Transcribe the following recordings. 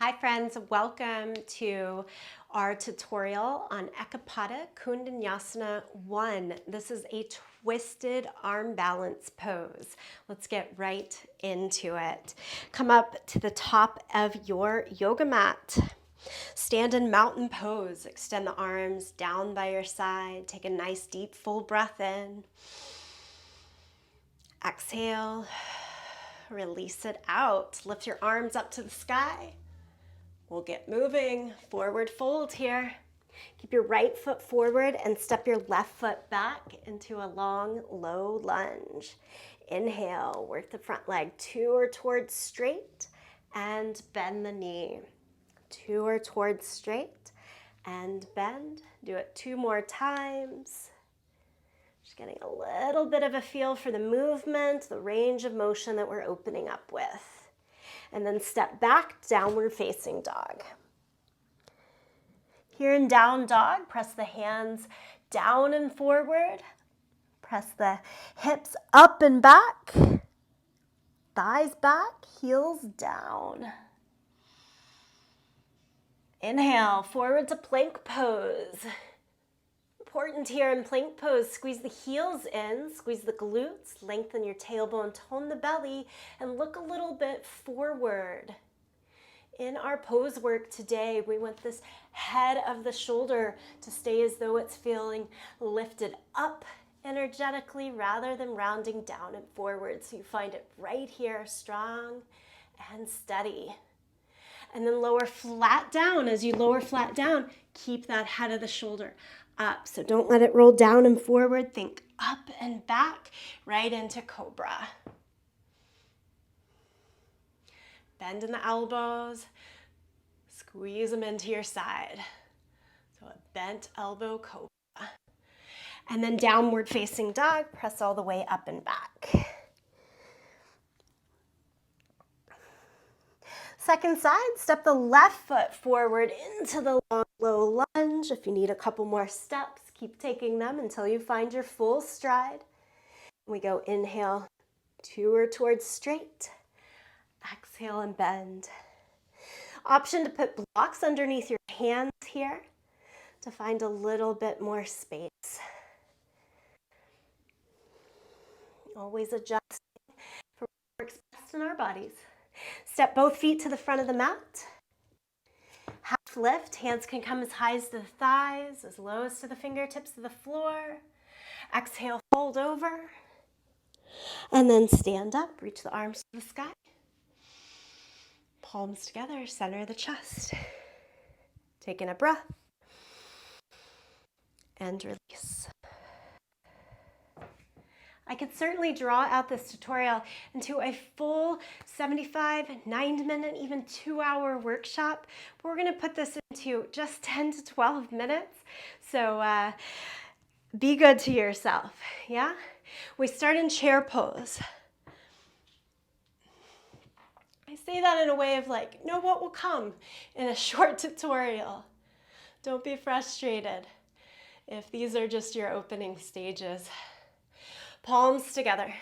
Hi friends, welcome to our tutorial on Eka Pada Koundinyasana 1. This is a twisted arm balance pose. Let's get right into it. Come up to the top of your yoga mat. Stand in mountain pose. Extend the arms down by your side. Take a nice deep full breath in. Exhale. Release it out. Lift your arms up to the sky. We'll get moving. Forward fold here. Keep your right foot forward and step your left foot back into a long, low lunge. Inhale, work the front leg to or towards straight and bend the knee. To or towards straight and bend. Do it 2 more times. Just getting a little bit of a feel for the movement, the range of motion that we're opening up with. And then step back, downward facing dog. Here in down dog, press the hands down and forward. Press the hips up and back. Thighs back, heels down. Inhale, forward to plank pose. Important here in plank pose, squeeze the heels in, squeeze the glutes, lengthen your tailbone, tone the belly, and look a little bit forward. In our pose work today, we want this head of the shoulder to stay as though it's feeling lifted up energetically rather than rounding down and forward. So you find it right here, strong and steady. And then lower flat down. As you lower flat down, keep that head of the shoulder up. So don't let it roll down and forward. Think up and back, right into cobra. Bend in the elbows. Squeeze them into your side. So a bent elbow cobra. And then downward facing dog. Press all the way up and back. Second side, step the left foot forward into the long, low lunge. If you need a couple more steps, keep taking them until you find your full stride. We go inhale, to or towards straight. Exhale and bend. Option to put blocks underneath your hands here to find a little bit more space. Always adjusting for what works best in our bodies. Step both feet to the front of the mat. Half lift, hands can come as high as the thighs, as low as to the fingertips of the floor. Exhale, fold over. And then stand up, reach the arms to the sky. Palms together, center of the chest. Taking a breath. And release. I could certainly draw out this tutorial into a full 75, 90-minute, even 2-hour workshop. We're going to put this into just 10 to 12 minutes. So be good to yourself, yeah? We start in chair pose. I say that in a way of like, know what will come in a short tutorial. Don't be frustrated if these are just your opening stages. Palms together.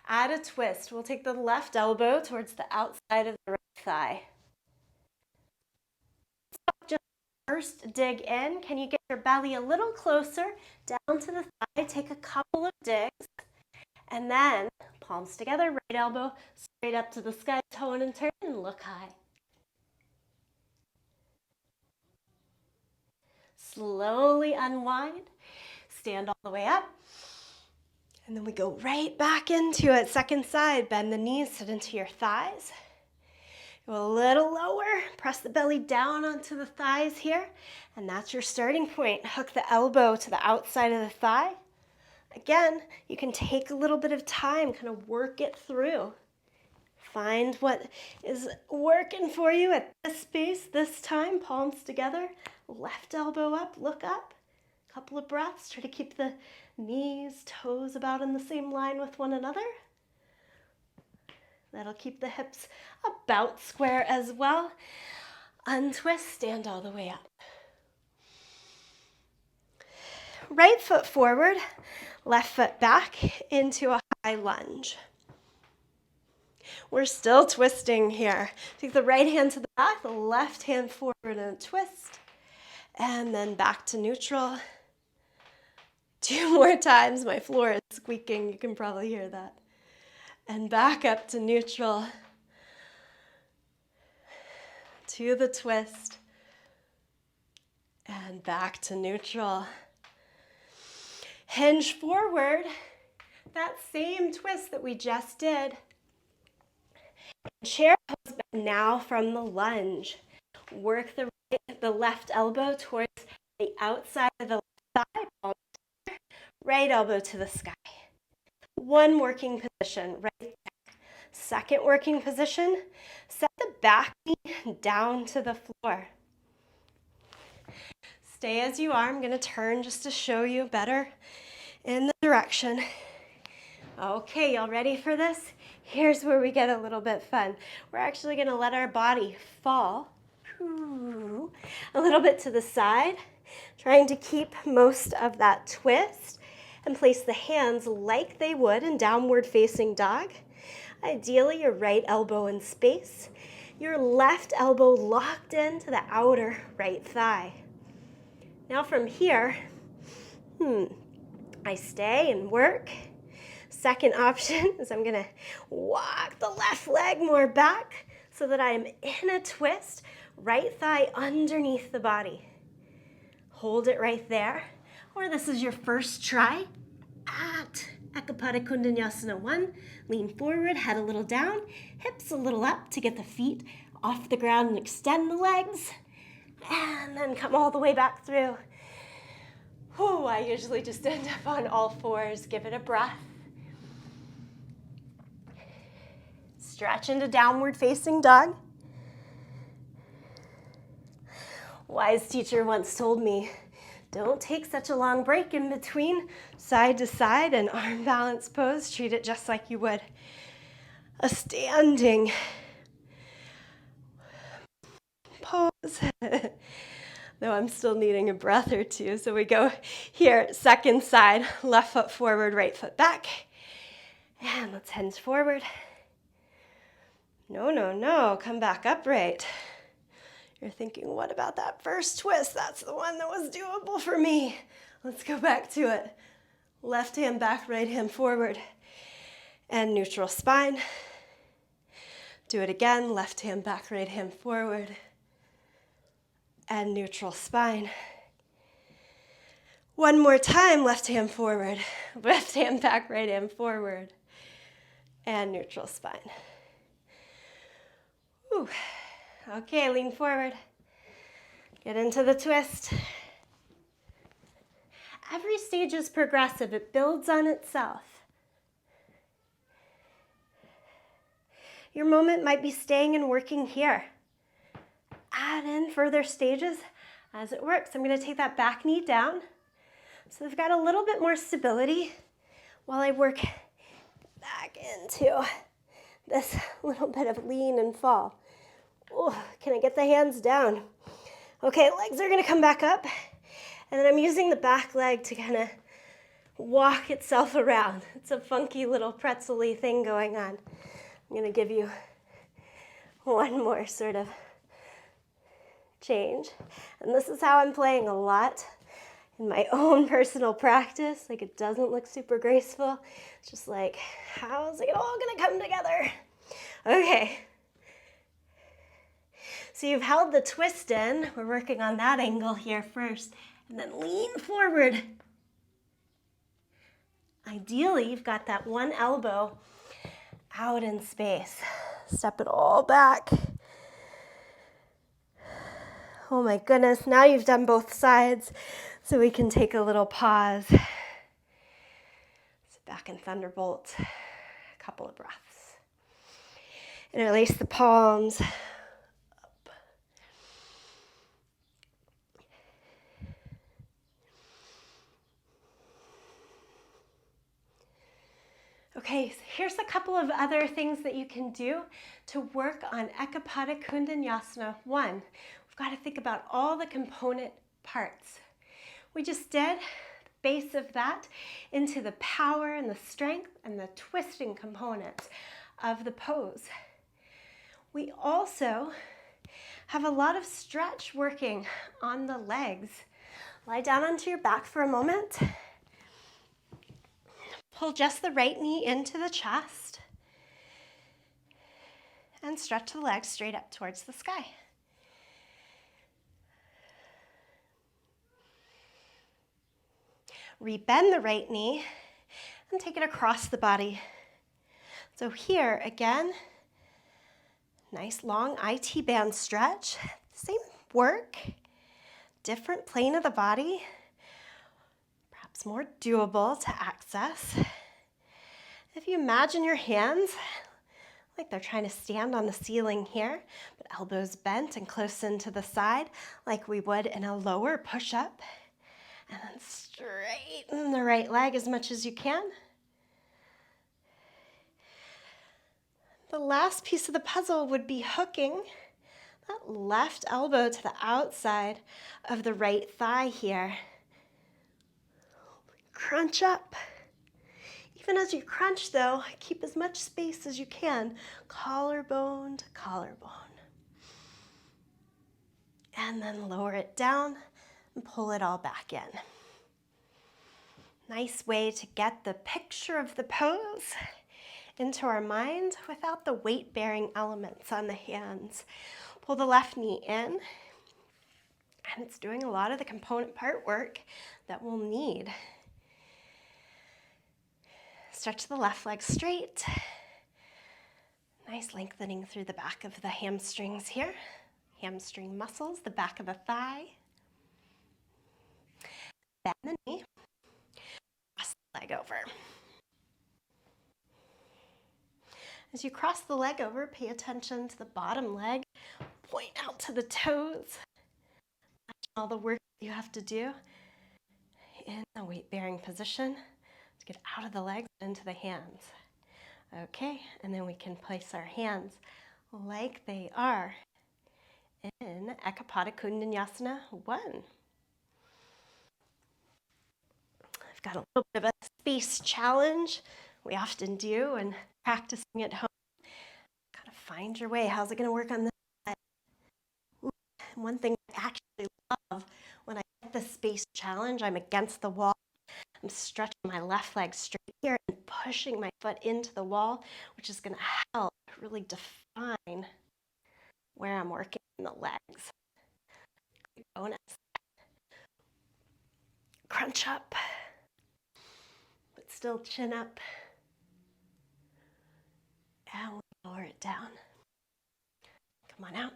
Add a twist. We'll take the left elbow towards the outside of the right thigh. Just first dig in. Can you get your belly a little closer down to the thigh? Take a couple of digs. And then palms together, right elbow straight up to the sky, tone and turn and look high. Slowly unwind. Stand all the way up. And then we go right back into it. Second side, bend the knees, sit into your thighs. Go a little lower, press the belly down onto the thighs here. And that's your starting point. Hook the elbow to the outside of the thigh. Again, you can take a little bit of time, kind of work it through. Find what is working for you at this space, this time. Palms together, left elbow up, look up. Couple of breaths, try to keep the knees, toes about in the same line with one another. That'll keep the hips about square as well. Untwist, stand all the way up. Right foot forward, left foot back into a high lunge. We're still twisting here. Take the right hand to the back, the left hand forward and a twist. And then back to neutral. 2 more times. My floor is squeaking. You can probably hear that. And back up to neutral. To the twist. And back to neutral. Hinge forward. That same twist that we just did. Chair pose now from the lunge. Work the left elbow towards the outside of the left thigh. Right elbow to the sky. One working position, right there. Second working position, set the back knee down to the floor. Stay as you are. I'm going to turn just to show you better in the direction. Okay, y'all ready for this? Here's where we get a little bit fun. We're actually going to let our body fall a little bit to the side, trying to keep most of that twist, and place the hands like they would in downward facing dog. Ideally, your right elbow in space, your left elbow locked into the outer right thigh. Now from here, I stay and work. Second option is I'm gonna walk the left leg more back so that I am in a twist, right thigh underneath the body. Hold it right there. Or this is your first try at Eka Pada Koundinyasana 1. Lean forward, head a little down, hips a little up to get the feet off the ground and extend the legs. And then come all the way back through. I usually just end up on all fours. Give it a breath. Stretch into downward facing dog. Wise teacher once told me, don't take such a long break in between side to side and arm balance pose. Treat it just like you would a standing pose. Though I'm still needing a breath or two. So we go here, second side, left foot forward, right foot back. And let's hinge forward. No, come back upright. You're thinking, what about that first twist? That's the one that was doable for me. Let's go back to it. Left hand back, right hand forward. And neutral spine. Do it again, left hand back, right hand forward. And neutral spine. One more time, left hand forward. Left hand back, right hand forward. And neutral spine. Whew. Okay, lean forward. Get into the twist. Every stage is progressive. It builds on itself. Your moment might be staying and working here. Add in further stages as it works. I'm going to take that back knee down. So I've got a little bit more stability while I work back into this little bit of lean and fall. Oh, can I get the hands down? Okay, legs are going to come back up. And then I'm using the back leg to kind of walk itself around. It's a funky little pretzel-y thing going on. I'm going to give you one more sort of change. And this is how I'm playing a lot in my own personal practice. Like, it doesn't look super graceful. It's just like, how's it all going to come together? Okay. So you've held the twist in. We're working on that angle here first. And then lean forward. Ideally, you've got that one elbow out in space. Step it all back. Oh my goodness, now you've done both sides, so we can take a little pause. Sit back in Thunderbolt, a couple of breaths. Interlace the palms. Up. Okay, so here's a couple of other things that you can do to work on Eka Pada Koundinyasana 1. We've got to think about all the component parts. We just did the base of that into the power and the strength and the twisting components of the pose. We also have a lot of stretch working on the legs. Lie down onto your back for a moment. Pull just the right knee into the chest and stretch the legs straight up towards the sky. Rebend the right knee and take it across the body. So here, again, nice long IT band stretch. Same work, different plane of the body, perhaps more doable to access. If you imagine your hands like they're trying to stand on the ceiling here, but elbows bent and close into the side like we would in a lower push-up. And then straighten the right leg as much as you can. The last piece of the puzzle would be hooking that left elbow to the outside of the right thigh here. Crunch up. Even as you crunch though, keep as much space as you can, collarbone to collarbone. And then lower it down and pull it all back in. Nice way to get the picture of the pose into our mind without the weight-bearing elements on the hands. Pull the left knee in, and it's doing a lot of the component part work that we'll need. Stretch the left leg straight. Nice lengthening through the back of the hamstrings here. Hamstring muscles, the back of the thigh. Bend the knee. Cross the leg over. As you cross the leg over, pay attention to the bottom leg. Point out to the toes. Imagine all the work you have to do in a weight-bearing position to get out of the legs and into the hands. Okay, and then we can place our hands like they are in Eka Pada Koundinyasana 1. I've got a little bit of a space challenge we often do and practicing at home. Gotta find your way. How's it gonna work on this side? One thing I actually love when I get the space challenge, I'm against the wall. I'm stretching my left leg straight here and pushing my foot into the wall, which is gonna help really define where I'm working in the legs. Good bonus. Crunch up, but still chin up. And we lower it down. Come on out.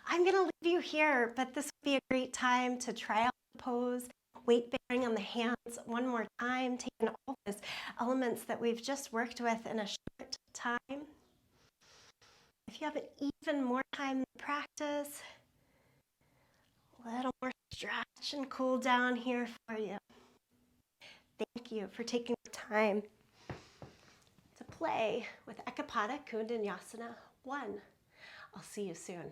I'm gonna leave you here, but this would be a great time to try out the pose, weight bearing on the hands one more time, taking all those elements that we've just worked with in a short time. If you have even more time to practice, a little more stretch and cool down here for you. Thank you for taking the time to play with Eka Pada Koundinyasana 1. I'll see you soon.